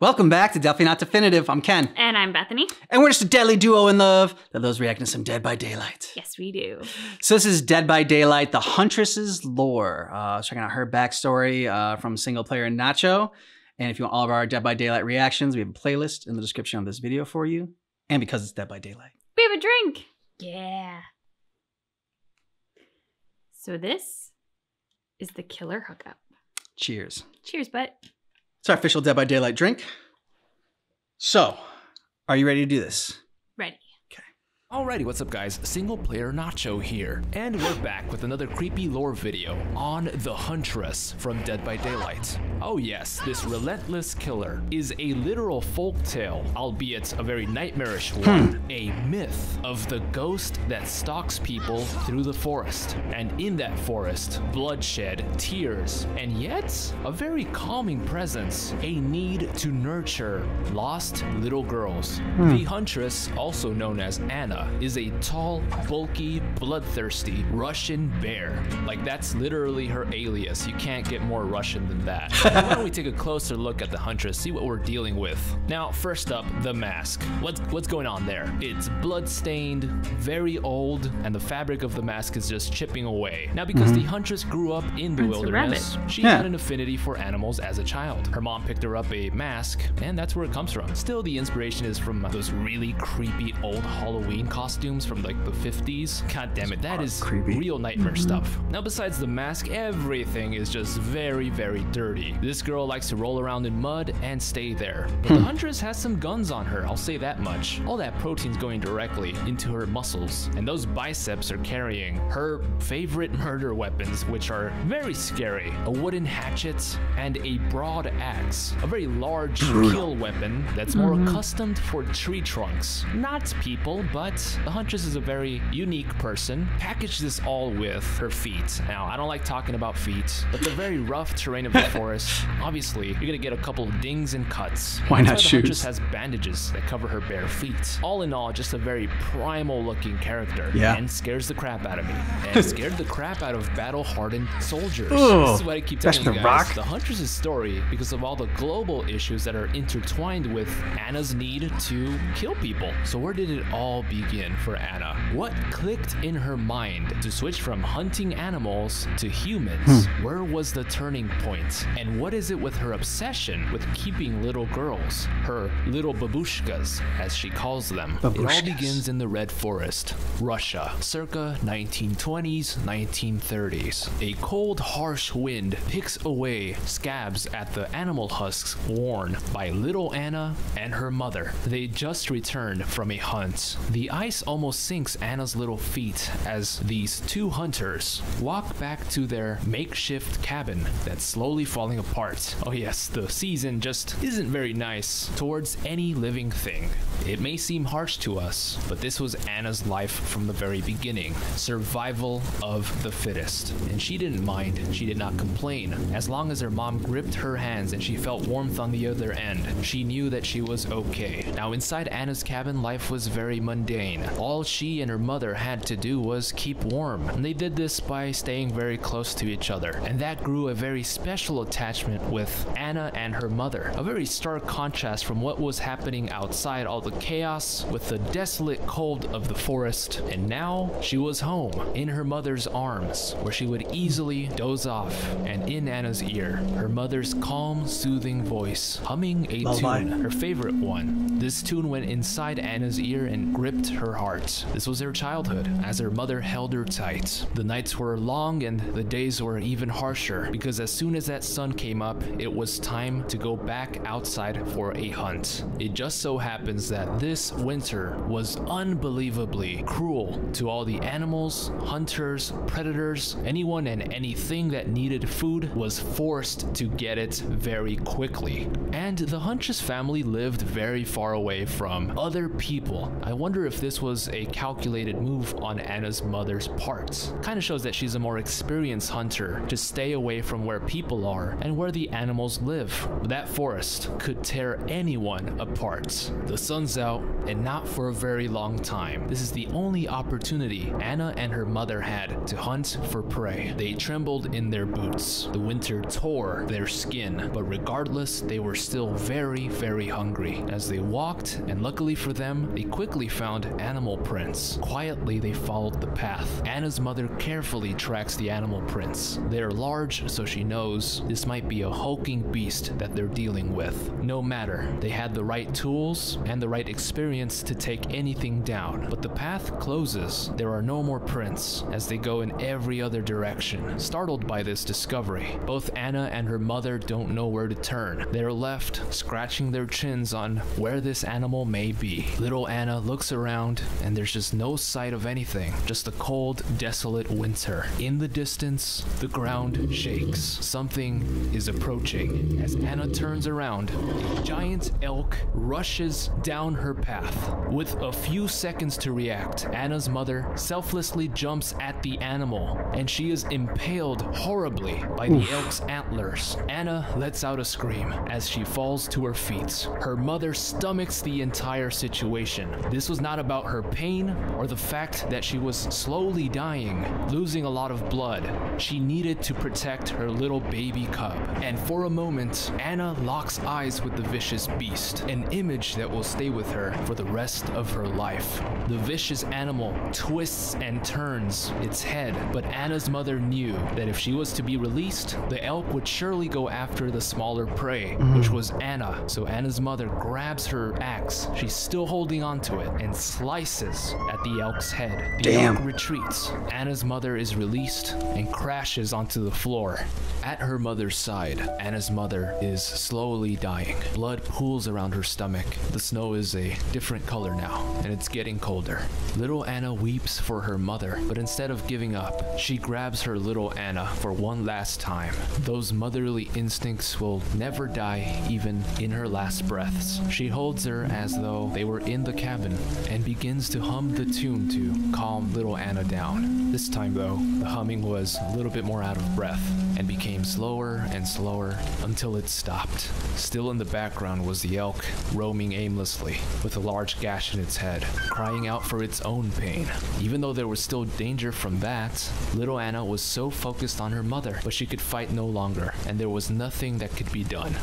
Welcome back to Definitely Not Definitive. I'm Ken. And I'm Bethany. And we're just a deadly duo in love that loves reacting to some Dead by Daylight. Yes, we do. So this is Dead by Daylight, the Huntress's lore. Checking out her backstory from Single Player and Nacho. And if you want all of our Dead by Daylight reactions, we have a playlist in the description of this video for you. And because it's Dead by Daylight, we have a drink. Yeah. So this is the killer hookup. Cheers. Cheers, bud. It's our official Dead by Daylight drink. So, are you ready to do this? Ready. Alrighty, what's up guys? Single Player Nacho here, and we're back with another creepy lore video on the Huntress from Dead by Daylight. Oh yes, this relentless killer is a literal folktale, albeit a very nightmarish one, a myth of the ghost that stalks people through the forest, and in that forest, bloodshed, tears, and yet a very calming presence, a need to nurture lost little girls. The Huntress, also known as Anna, is a tall, bulky, bloodthirsty Russian bear. Like, that's literally her alias. You can't get more Russian than that. Why don't we take a closer look at the Huntress, see what we're dealing with. Now, first up, the mask. What's going on there? It's blood-stained, very old, and the fabric of the mask is just chipping away. Now, because the Huntress grew up in the wilderness, she had an affinity for animals as a child. Her mom picked her up a mask, and that's where it comes from. Still, the inspiration is from those really creepy old Halloween costumes from like the 50s. God damn it, that is creepy. Real nightmare stuff. Now, besides the mask, everything is just very, very dirty. This girl likes to roll around in mud and stay there. But the Huntress has some guns on her, I'll say that much. All that protein's going directly into her muscles, and those biceps are carrying her favorite murder weapons, which are very scary. A wooden hatchet and a broad axe. A very large kill weapon that's more accustomed for tree trunks. Not people, but the Huntress is a very unique person. Package this all with her feet. Now, I don't like talking about feet, but the very rough terrain of the forest, obviously, you're gonna get a couple of dings and cuts. Why not shoes? The Huntress has bandages that cover her bare feet. All in all, just a very primal looking character. Yeah. And scares the crap out of me. And scared the crap out of battle-hardened soldiers. This is what I keep telling you guys. The Huntress's story, because of all the global issues that are intertwined with Anna's need to kill people. So where did it all begin for Anna? What clicked in her mind to switch from hunting animals to humans? Where was the turning point? And what is it with her obsession with keeping little girls, her little babushkas, as she calls them? It all begins in the Red Forest, Russia, circa 1920s, 1930s. A cold, harsh wind picks away scabs at the animal husks worn by little Anna and her mother. They just returned from a hunt. The ice almost sinks Anna's little feet as these two hunters walk back to their makeshift cabin that's slowly falling apart. Oh yes, the season just isn't very nice towards any living thing. It may seem harsh to us, but this was Anna's life from the very beginning. Survival of the fittest. And she didn't mind, she did not complain. As long as her mom gripped her hands and she felt warmth on the other end, she knew that she was okay. Now, inside Anna's cabin, life was very mundane. All she and her mother had to do was keep warm, and they did this by staying very close to each other, and that grew a very special attachment with Anna and her mother. A very stark contrast from what was happening outside, all the chaos with the desolate cold of the forest, and now she was home in her mother's arms, where she would easily doze off, and in Anna's ear, her mother's calm, soothing voice humming a tune, her favorite one. This tune went inside Anna's ear and gripped her heart. This was her childhood, as her mother held her tight. The nights were long and the days were even harsher, because as soon as that sun came up, it was time to go back outside for a hunt. It just so happens that this winter was unbelievably cruel to all the animals, hunters, predators. Anyone and anything that needed food was forced to get it very quickly. And the Huntress family lived very far away from other people. I wonder if this was a calculated move on Anna's mother's parts. Kind of shows that she's a more experienced hunter to stay away from where people are and where the animals live. That forest could tear anyone apart. The sun's out, and not for a very long time. This is the only opportunity Anna and her mother had to hunt for prey. They trembled in their boots. The winter tore their skin, but regardless, they were still very, very hungry. As they walked, and luckily for them, they quickly found animal prints. Quietly, they followed the path. Anna's mother carefully tracks the animal prints. They're large, so she knows this might be a hulking beast that they're dealing with. No matter, they had the right tools and the right experience to take anything down. But the path closes. There are no more prints as they go in every other direction. Startled by this discovery, both Anna and her mother don't know where to turn. They're left scratching their chins on where this animal may be. Little Anna looks around and there's just no sight of anything, just a cold, desolate winter. In the distance, the ground shakes. Something is approaching. As Anna turns around, a giant elk rushes down her path. With a few seconds to react, Anna's mother selflessly jumps at the animal, and she is impaled horribly by the elk's antlers. Anna lets out a scream as she falls to her feet. Her mother stomachs the entire situation. This was not about her pain or the fact that she was slowly dying, losing a lot of blood. She needed to protect her little baby cub. And for a moment, Anna locks eyes with the vicious beast, an image that will stay with her for the rest of her life. The vicious animal twists and turns its head, but Anna's mother knew that if she was to be released, the elk would surely go after the smaller prey, which was Anna. So Anna's mother grabs her axe, she's still holding onto it, and slices at the elk's head. The elk retreats. Anna's mother is released and crashes onto the floor. At her mother's side, Anna's mother is slowly dying. Blood pools around her stomach. The snow is a different color now, and it's getting colder. Little Anna weeps for her mother, but instead of giving up, she grabs her little Anna for one last time. Those motherly instincts will never die, even in her last breaths. She holds her as though they were in the cabin and begins to hum the tune to calm little Anna down. This time though, the humming was a little bit more out of breath and became slower and slower until it stopped. Still in the background was the elk roaming aimlessly with a large gash in its head, crying out for its own pain. Even though there was still danger from that, little Anna was so focused on her mother, but she could fight no longer, and there was nothing that could be done.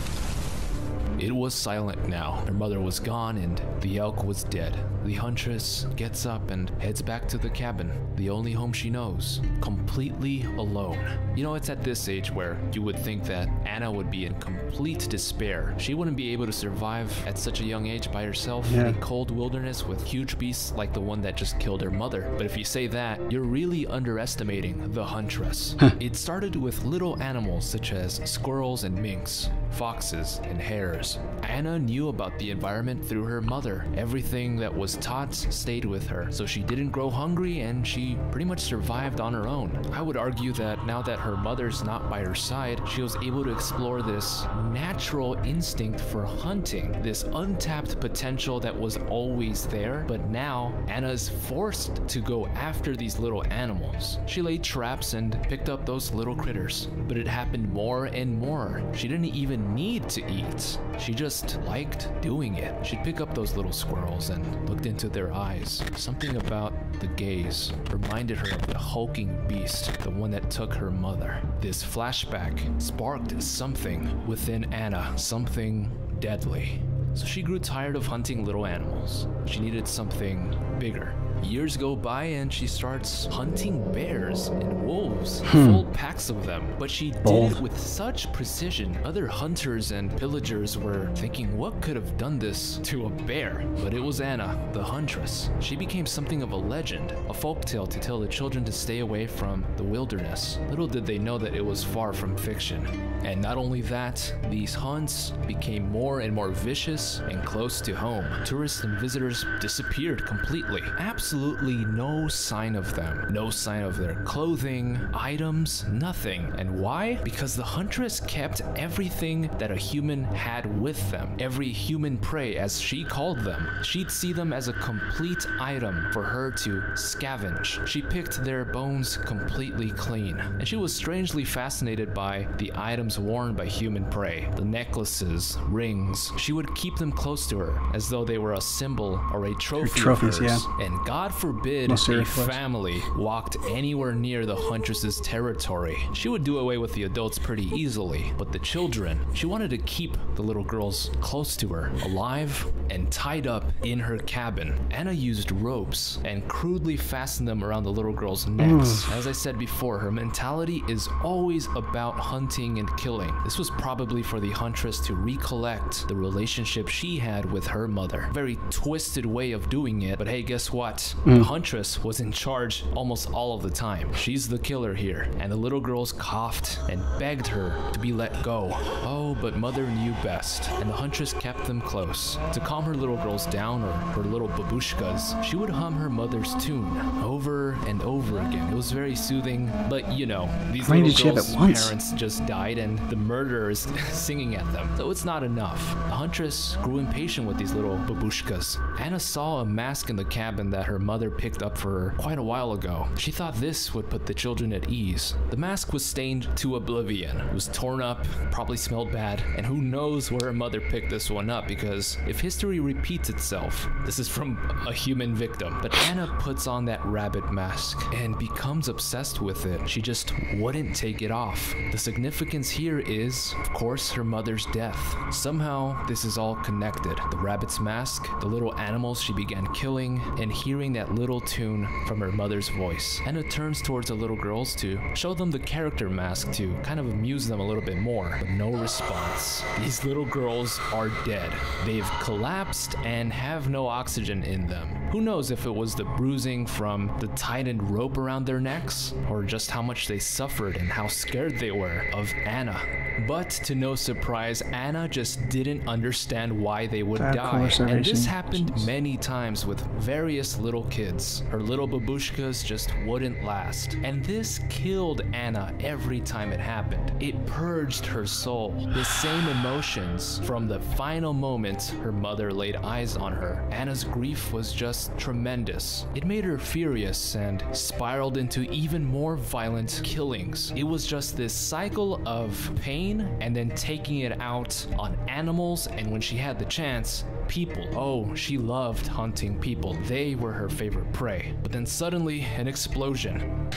It was silent now. Her mother was gone and the elk was dead. The huntress gets up and heads back to the cabin, the only home she knows, completely alone. You know, it's at this age where you would think that Anna would be in complete despair. She wouldn't be able to survive at such a young age by herself in a cold wilderness with huge beasts like the one that just killed her mother. But if you say that, you're really underestimating the huntress. It started with little animals such as squirrels and minks, foxes and hares. Anna knew about the environment through her mother. Everything that was taught stayed with her, so she didn't grow hungry and she pretty much survived on her own. I would argue that now that her mother's not by her side, she was able to explore this natural instinct for hunting, this untapped potential that was always there, but now Anna is forced to go after these little animals. She laid traps and picked up those little critters, but it happened more and more. She didn't even need to eat. She just liked doing it. She'd pick up those little squirrels and looked into their eyes. Something about the gaze reminded her of the hulking beast, the one that took her mother. This flashback sparked something within Anna, something deadly. So she grew tired of hunting little animals. She needed something bigger. Years go by and she starts hunting bears and wolves, full packs of them. But she did it with such precision. Other hunters and pillagers were thinking, what could have done this to a bear? But it was Anna, the huntress. She became something of a legend, a folktale to tell the children to stay away from the wilderness. Little did they know that it was far from fiction. And not only that, these hunts became more and more vicious and close to home. Tourists and visitors disappeared completely. Absolutely absolutely no sign of them. No sign of their clothing, items, nothing. And why? Because the Huntress kept everything that a human had with them. Every human prey, as she called them. She'd see them as a complete item for her to scavenge. She picked their bones completely clean. And she was strangely fascinated by the items worn by human prey. The necklaces, rings. She would keep them close to her as though they were a symbol or a trophy of hers. Yeah. And God forbid a family walked anywhere near the Huntress's territory. She would do away with the adults pretty easily, but the children, she wanted to keep the little girls close to her, alive and tied up in her cabin. Anna used ropes and crudely fastened them around the little girls' necks. As I said before, her mentality is always about hunting and killing. This was probably for the Huntress to recollect the relationship she had with her mother. Very twisted way of doing it, but hey, guess what? The Huntress was in charge almost all of the time. She's the killer here, and the little girls coughed and begged her to be let go. Oh, but mother knew best, and the Huntress kept them close. To calm her little girls down, or her little babushkas, she would hum her mother's tune over and over again. It was very soothing, but you know, these little girls' parents just died and the murderer is singing at them, so it's not enough. The Huntress grew impatient with these little babushkas. Anna saw a mask in the cabin that her mother picked up for her quite a while ago. She thought this would put the children at ease. The mask was stained to oblivion. It was torn up, probably smelled bad, and who knows where her mother picked this one up, because if history repeats itself, this is from a human victim. But Anna puts on that rabbit mask and becomes obsessed with it. She just wouldn't take it off. The significance here is, of course, her mother's death. Somehow, this is all connected. The rabbit's mask, the little animals she began killing, and hearing that little tune from her mother's voice. Anna turns towards the little girls to show them the character mask to kind of amuse them a little bit more, but no response. These little girls are dead. They've collapsed and have no oxygen in them. Who knows if it was the bruising from the tightened rope around their necks, or just how much they suffered and how scared they were of Anna. But to no surprise, Anna just didn't understand why they would die. And this happened many times with various little kids. Her little babushkas just wouldn't last. And this killed Anna every time it happened. It purged her soul. The same emotions from the final moment her mother laid eyes on her. Anna's grief was just tremendous. It made her furious and spiraled into even more violent killings. It was just this cycle of pain and then taking it out on animals, and when she had the chance, people. Oh, she loved hunting people. They were her favorite prey. But then suddenly, an explosion.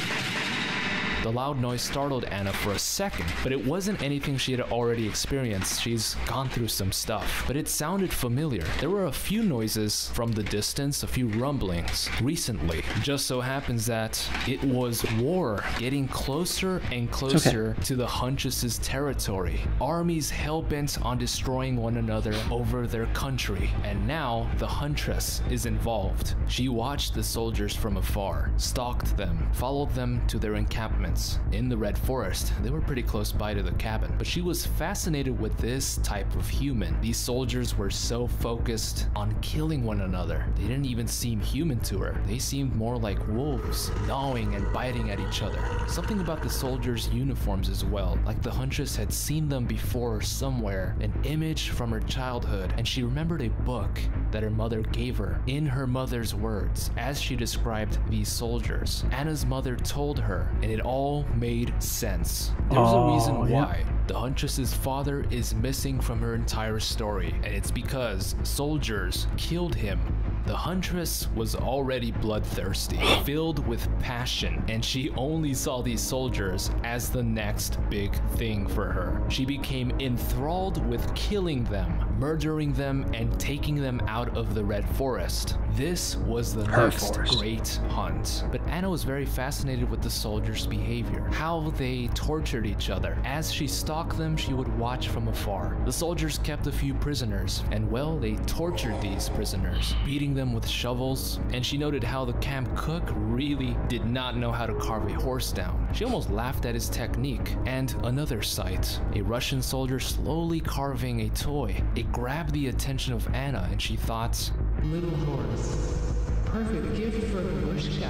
The loud noise startled Anna for a second, but it wasn't anything she had already experienced. She's gone through some stuff, but it sounded familiar. There were a few noises from the distance, a few rumblings recently. Just so happens that it was war getting closer and closer to the Huntress's territory. Armies hell-bent on destroying one another over their country, and now the Huntress is involved. She watched the soldiers from afar, stalked them, followed them to their encampment. In the Red Forest. They were pretty close by to the cabin, but she was fascinated with this type of human. These soldiers were so focused on killing one another. They didn't even seem human to her. They seemed more like wolves, gnawing and biting at each other. Something about the soldiers' uniforms as well, like the Huntress had seen them before somewhere, an image from her childhood, and she remembered a book that her mother gave her in her mother's words as she described these soldiers. Anna's mother told her, and it all made sense. There's a reason why the Huntress's father is missing from her entire story, and it's because soldiers killed him. The Huntress was already bloodthirsty, filled with passion, and she only saw these soldiers as the next big thing for her. She became enthralled with killing them, murdering them, and taking them out of the Red Forest. This was the next great hunt. But Anna was very fascinated with the soldiers' behavior, how they tortured each other. As she stalked them, she would watch from afar. The soldiers kept a few prisoners, and well, they tortured these prisoners, beating them with shovels, and she noted how the camp cook really did not know how to carve a horse down. She almost laughed at his technique. And another sight, a Russian soldier slowly carving a toy. It grabbed the attention of Anna, and she thought, little horse, perfect gift for Babushka.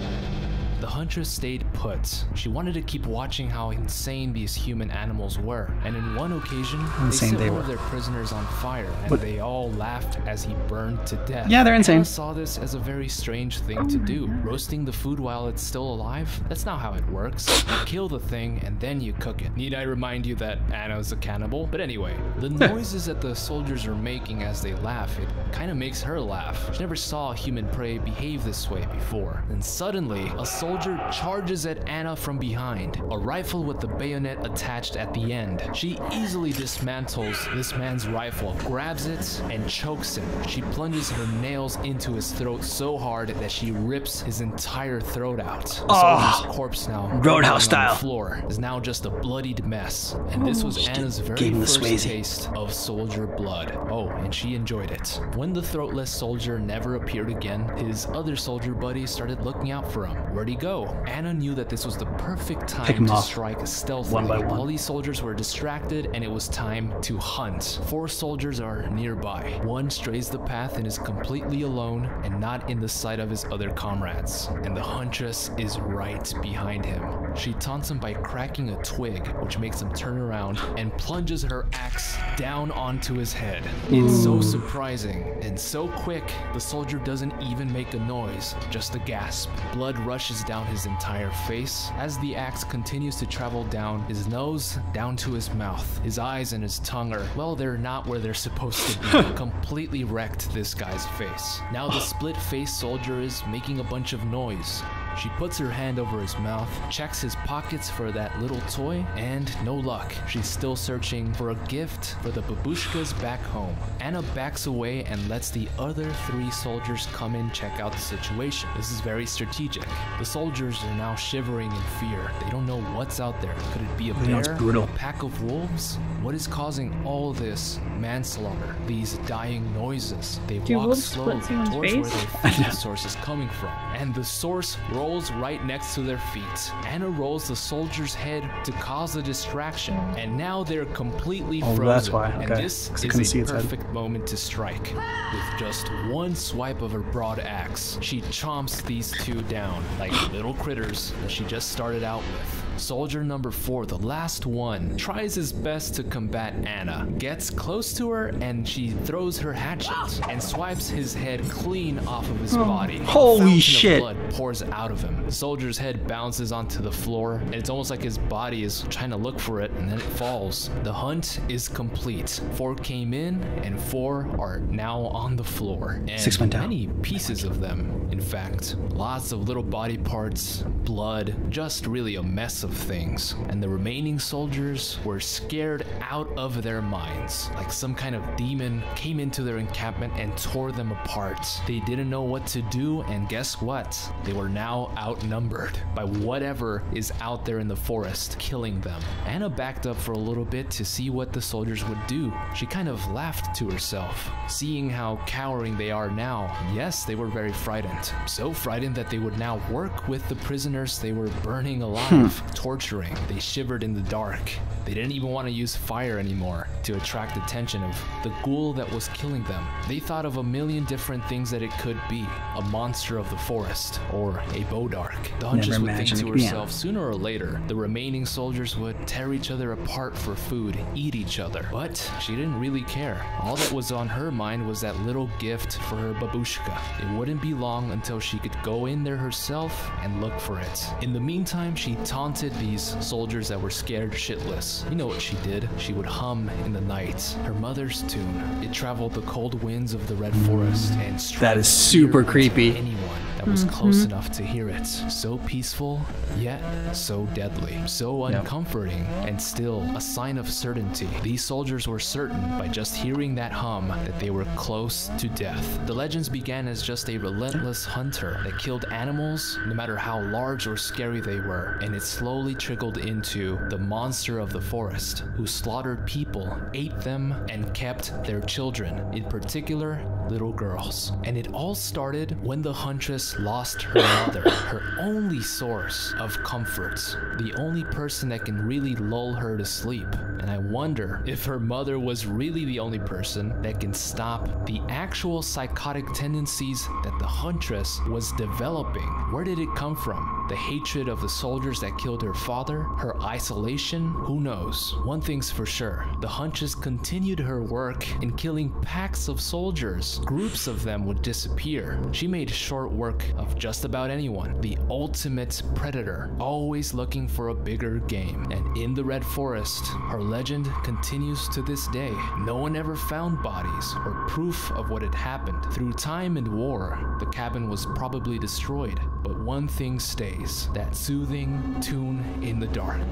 The Huntress stayed put. She wanted to keep watching how insane these human animals were, and in one occasion, they set one of their prisoners on fire, and they all laughed as he burned to death. Yeah, they're insane. Anna saw this as a very strange thing to do. Roasting the food while it's still alive? That's not how it works. You kill the thing, and then you cook it. Need I remind you that Anna's a cannibal? But anyway, the noises that the soldiers are making as they laugh, it kind of makes her laugh. She never saw a human prey behave this way before. And suddenly, a soldier charges at Anna from behind, a rifle with the bayonet attached at the end. She easily dismantles this man's rifle, grabs it, and chokes him. She plunges her nails into his throat so hard that she rips his entire throat out. The soldier's corpse now, Roadhouse style, on the floor, is now just a bloodied mess. And this was Anna's very first taste of soldier blood. Oh, and she enjoyed it. When the throatless soldier never appeared again, his other soldier buddies started looking out for him. Where'd he go? Anna knew that this was the perfect time to strike stealthily. One by one. All these soldiers were distracted, and it was time to hunt. 4 soldiers are nearby. One strays the path and is completely alone and not in the sight of his other comrades. And the Huntress is right behind him. She taunts him by cracking a twig, which makes him turn around and plunges her axe down onto his head. It's so surprising and so quick, the soldier doesn't even make a noise, just a gasp. Blood rushes down his entire face as the axe continues to travel down his nose, down to his mouth. His eyes and his tongue are, well, they're not where they're supposed to be. Completely wrecked this guy's face. Now the split-faced soldier is making a bunch of noise. She puts her hand over his mouth, checks his pockets for that little toy, and no luck. She's still searching for a gift for the babushkas back home. Anna backs away and lets the other 3 soldiers come in check out the situation. This is very strategic. The soldiers are now shivering in fear. They don't know what's out there. Could it be a bear? A pack of wolves? What is causing all this manslaughter? These dying noises? They walk slowly towards where their food source is coming from. And the source rolls right next to their feet. Anna rolls the soldier's head to cause a distraction, and now they're completely frozen. That's why. Okay. And this is a perfect moment to strike. With just one swipe of her broad axe, she chomps these 2 down like little critters that she just started out with. Soldier number 4, the last one, tries his best to combat Anna, gets close to her, and she throws her hatchet and swipes his head clean off of his body. Holy shit! Blood pours out of him. The soldier's head bounces onto the floor, and it's almost like his body is trying to look for it, and then it falls. The hunt is complete. 4 came in, and 4 are now on the floor. And 6 went down. Many pieces of them, in fact. Lots of little body parts, blood, just really a mess of things. And the remaining soldiers were scared out of their minds. Like some kind of demon came into their encampment and tore them apart. They didn't know what to do, and guess what? They were now outnumbered by whatever is out there in the forest, killing them. Anna backed up for a little bit to see what the soldiers would do. She kind of laughed to herself, seeing how cowering they are now. Yes, they were very frightened. So frightened that they would now work with the prisoners they were burning alive, torturing. They shivered in the dark. They didn't even want to use fire anymore to attract attention of the ghoul that was killing them. They thought of a million different things that it could be. A monster of the forest, or a Bodark. The Huntress would think to herself, sooner or later, the remaining soldiers would tear each other apart for food, eat each other. But she didn't really care. All that was on her mind was that little gift for her babushka. It wouldn't be long until she could go in there herself and look for it. In the meantime, she taunted these soldiers that were scared shitless. You know what she did? She would hum in the night her mother's tune. It traveled the cold winds of the Red Forest and struck that is super creepy. Anyone that was close enough to hear it. So peaceful, yet so deadly. So uncomforting, and still a sign of certainty. These soldiers were certain by just hearing that hum that they were close to death. The legends began as just a relentless hunter that killed animals no matter how large or scary they were, and it slowly trickled into the monster of the forest who slaughtered people, ate them, and kept their children, in particular little girls. And it all started when the Huntress Huntress lost her mother, her only source of comfort, the only person that can really lull her to sleep. And I wonder if her mother was really the only person that can stop the actual psychotic tendencies that the Huntress was developing. Where did it come from? The hatred of the soldiers that killed her father? Her isolation? Who knows? One thing's for sure, the Huntress continued her work in killing packs of soldiers. Groups of them would disappear. She made short work of just about anyone. The ultimate predator, always looking for a bigger game. And in the Red Forest, her legend continues to this day. No one ever found bodies or proof of what had happened. Through time and war, the cabin was probably destroyed. But one thing stays, that soothing tune in the dark.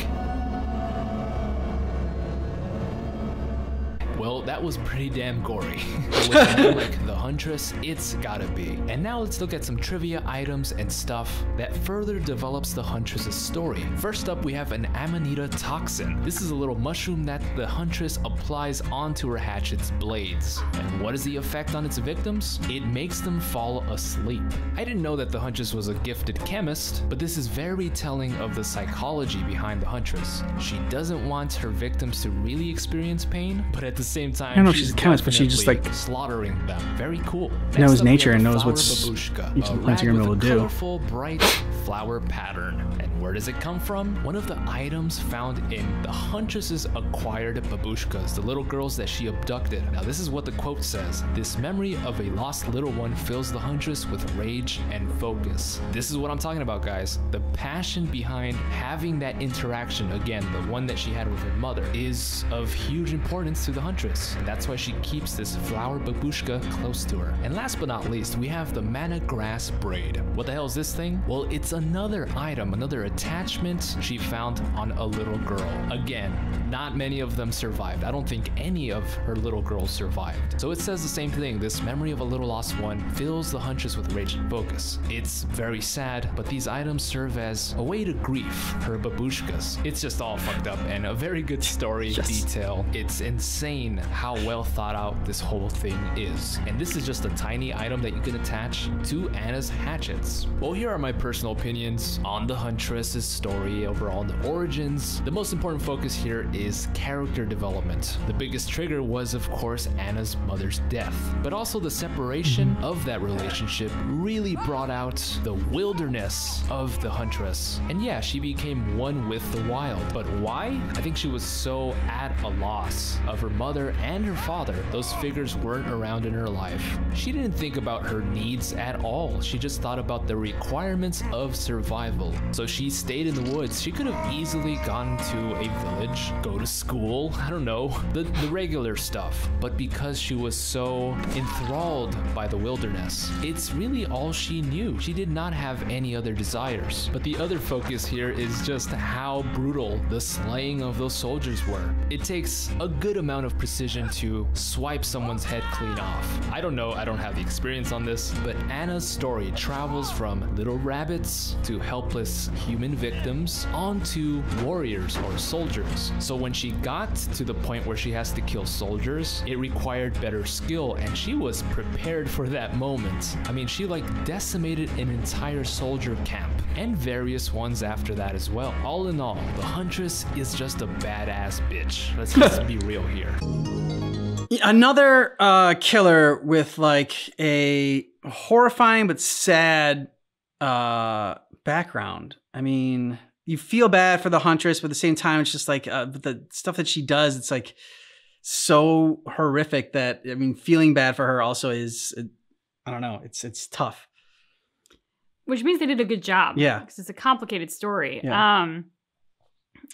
Well, that was pretty damn gory. But with a name like the Huntress, it's gotta be. And now let's look at some trivia items and stuff that further develops the Huntress's story. First up, we have an Amanita toxin. This is a little mushroom that the Huntress applies onto her hatchet's blades. And what is the effect on its victims? It makes them fall asleep. I didn't know that the Huntress was a gifted chemist, but this is very telling of the psychology behind the Huntress. She doesn't want her victims to really experience pain, but at the same time, I don't know if she's a chemist, but she just like slaughtering them. Very cool. Knows nature and knows what's each of the plants are gonna be able to do. Colorful, bright flower pattern. And where does it come from? One of the items found in the Huntress's acquired babushkas, the little girls that she abducted. Now this is what the quote says: "This memory of a lost little one fills the Huntress with rage and focus." This is what I'm talking about, guys. The passion behind having that interaction, again, the one that she had with her mother, is of huge importance to the Huntress. And that's why she keeps this flower babushka close to her. And last but not least, we have the mana grass braid. What the hell is this thing? Well, it's another item, another attachment she found on a little girl. Again, not many of them survived. I don't think any of her little girls survived. So it says the same thing. This memory of a little lost one fills the Huntress with rage and focus. It's very sad, but these items serve as a way to grief her babushkas. It's just all fucked up and a very good story detail. It's insane how well thought out this whole thing is. And this is just a tiny item that you can attach to Anna's hatchets. Well, here are my personal opinions on the Huntress's story overall, the origins. The most important focus here is character development. The biggest trigger was, of course, Anna's mother's death, but also the separation of that relationship really brought out the wilderness of the Huntress. And yeah, she became one with the wild. But why? I think she was so at a loss of her mother and her father. Those figures weren't around in her life. She didn't think about her needs at all. She just thought about the requirements of survival. So she stayed in the woods. She could have easily gone to a village, go to school, I don't know, the regular stuff. But because she was so enthralled by the wilderness, it's really all she knew. She did not have any other desires. But the other focus here is just how brutal the slaying of those soldiers were. It takes a good amount of precision to swipe someone's head clean off. I don't know, I don't have the experience on this, but Anna's story travels from little rabbits to helpless human victims onto warriors or soldiers. So when she got to the point where she has to kill soldiers, it required better skill, and she was prepared for that moment. I mean, she like decimated an entire soldier camp and various ones after that as well. All in all, the Huntress is just a badass bitch. Let's just be real here. Another killer with like a horrifying but sad background. I mean, you feel bad for the Huntress, but at the same time, it's just like the stuff that she does, it's like so horrific that, I mean, feeling bad for her also is, I don't know, it's tough. Which means they did a good job. Yeah. Because it's a complicated story. Yeah.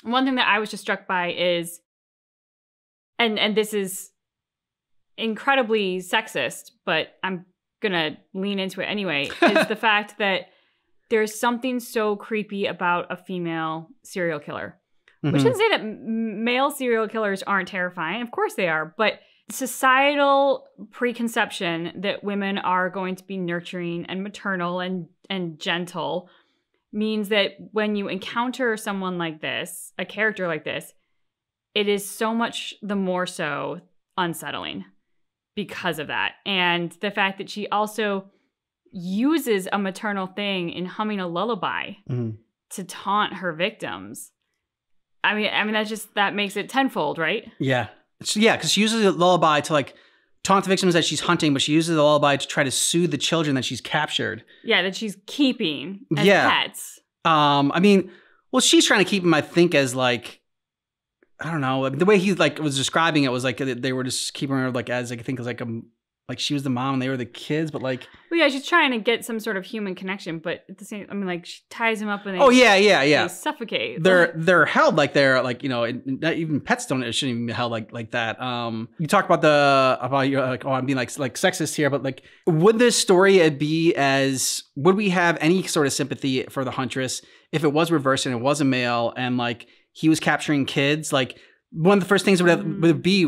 One thing that I was just struck by is, and this is incredibly sexist, but I'm going to lean into it anyway, is the fact that there's something so creepy about a female serial killer. Mm-hmm. Which doesn't say that male serial killers aren't terrifying. Of course they are. But societal preconception that women are going to be nurturing and maternal and gentle means that when you encounter someone like this, a character like this, it is so much the more so unsettling because of that. And the fact that she also uses a maternal thing in humming a lullaby to taunt her victims. I mean, that makes it tenfold, right? Yeah. Yeah, because she uses a lullaby to like taunt the victims that she's hunting, but she uses the lullaby to try to soothe the children that she's captured. Yeah, that she's keeping as pets. I mean, well, she's trying to keep him, I think, as like, I don't know, the way he like was describing it was like they were just keeping her like as like, I think as like she was the mom and they were the kids, but like, well, yeah, she's trying to get some sort of human connection, but at the same, I mean, like she ties him up and they suffocate. They're held like they're like, you know, even pets shouldn't even be held like that. You talk about your like, oh, I'm being like sexist here, but like, would this story would we have any sort of sympathy for the Huntress if it was reversed and it was a male and like he was capturing kids? Like one of the first things would be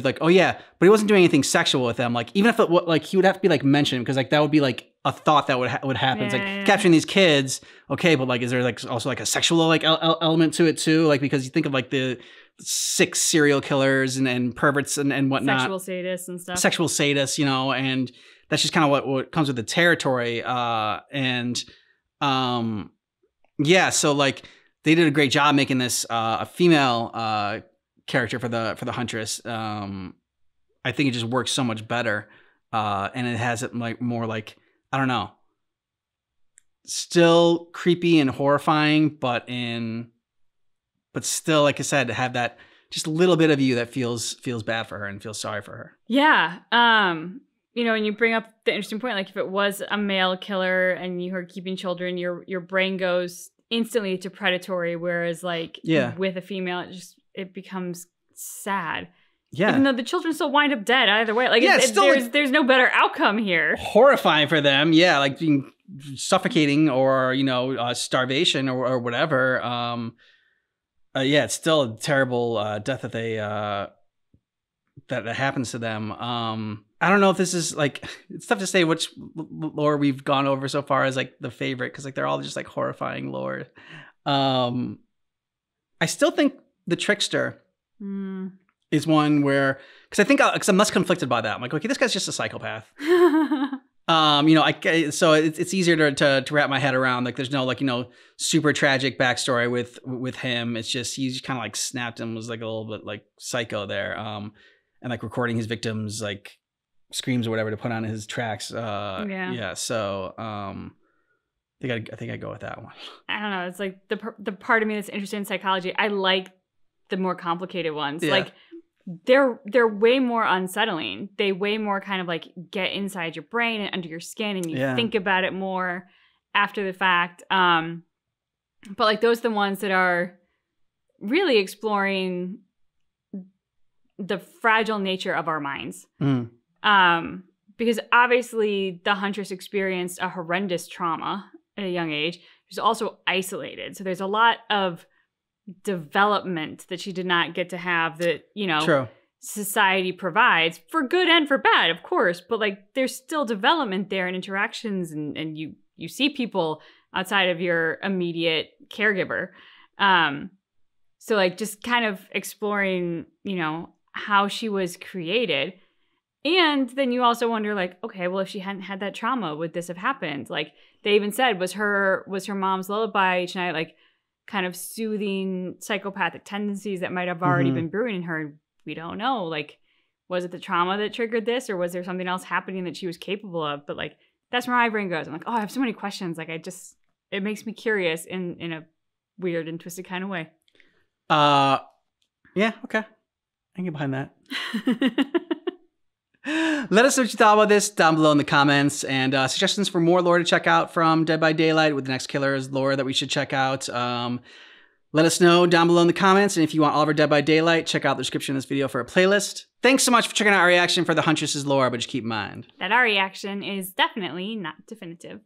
like, oh yeah, but he wasn't doing anything sexual with them. Like even if it like he would have to be like mentioned because like that would be like a thought that would happen. Yeah, it's like capturing these kids, okay, but like is there like also like a sexual like element to it too? Like because you think of like the 6 serial killers and perverts and whatnot, sexual sadists and stuff, sexual sadists, you know, and that's just kind of what comes with the territory. Yeah, so like they did a great job making this a female character for the Huntress. I think it just works so much better, and it has it like more like, I don't know, still creepy and horrifying, but still, like I said, have that just a little bit of you that feels bad for her and feels sorry for her. Yeah. You know, and you bring up the interesting point, like if it was a male killer and you are keeping children, your brain goes instantly to predatory, whereas like with a female, it becomes sad. Yeah. Even though the children still wind up dead either way. Like there's no better outcome here. Horrifying for them. Yeah. Like being suffocating or, you know, starvation or whatever. Yeah, it's still a terrible death that they that happens to them. I don't know if this is like, it's tough to say which lore we've gone over so far as like the favorite, because like they're all just like horrifying lore. I still think the Trickster is one where, because I'm less conflicted by that. I'm like, okay, this guy's just a psychopath. You know, so it's easier to wrap my head around. Like, there's no like, you know, super tragic backstory with him. It's just he's kind of like snapped and was like a little bit like psycho there, and like recording his victims like screams or whatever to put on his tracks. Yeah. So I think I go with that one. I don't know. It's like the part of me that's interested in psychology. I like the more complicated ones. Yeah. Like they're way more unsettling. They way more kind of like get inside your brain and under your skin, and you think about it more after the fact. But like those are the ones that are really exploring the fragile nature of our minds. Because obviously the Huntress experienced a horrendous trauma at a young age. She was also isolated. So there's a lot of development that she did not get to have that, you know, society provides for good and for bad, of course. But like there's still development there and interactions, and you see people outside of your immediate caregiver. So like just kind of exploring, you know, how she was created. And then you also wonder, like, okay, well, if she hadn't had that trauma, would this have happened? Like they even said, was her mom's lullaby each night like kind of soothing psychopathic tendencies that might have already been brewing in her? We don't know. Like, was it the trauma that triggered this, or was there something else happening that she was capable of? But like, that's where my brain goes. I'm like, oh, I have so many questions. Like, it makes me curious in a weird and twisted kind of way. Yeah, okay. I can get behind that. Let us know what you thought about this down below in the comments, and suggestions for more lore to check out from Dead by Daylight with the next killer's lore that we should check out. Let us know down below in the comments, and if you want all of our Dead by Daylight, check out the description of this video for a playlist. Thanks so much for checking out our reaction for the Huntress's lore, but just keep in mind that our reaction is definitely not definitive.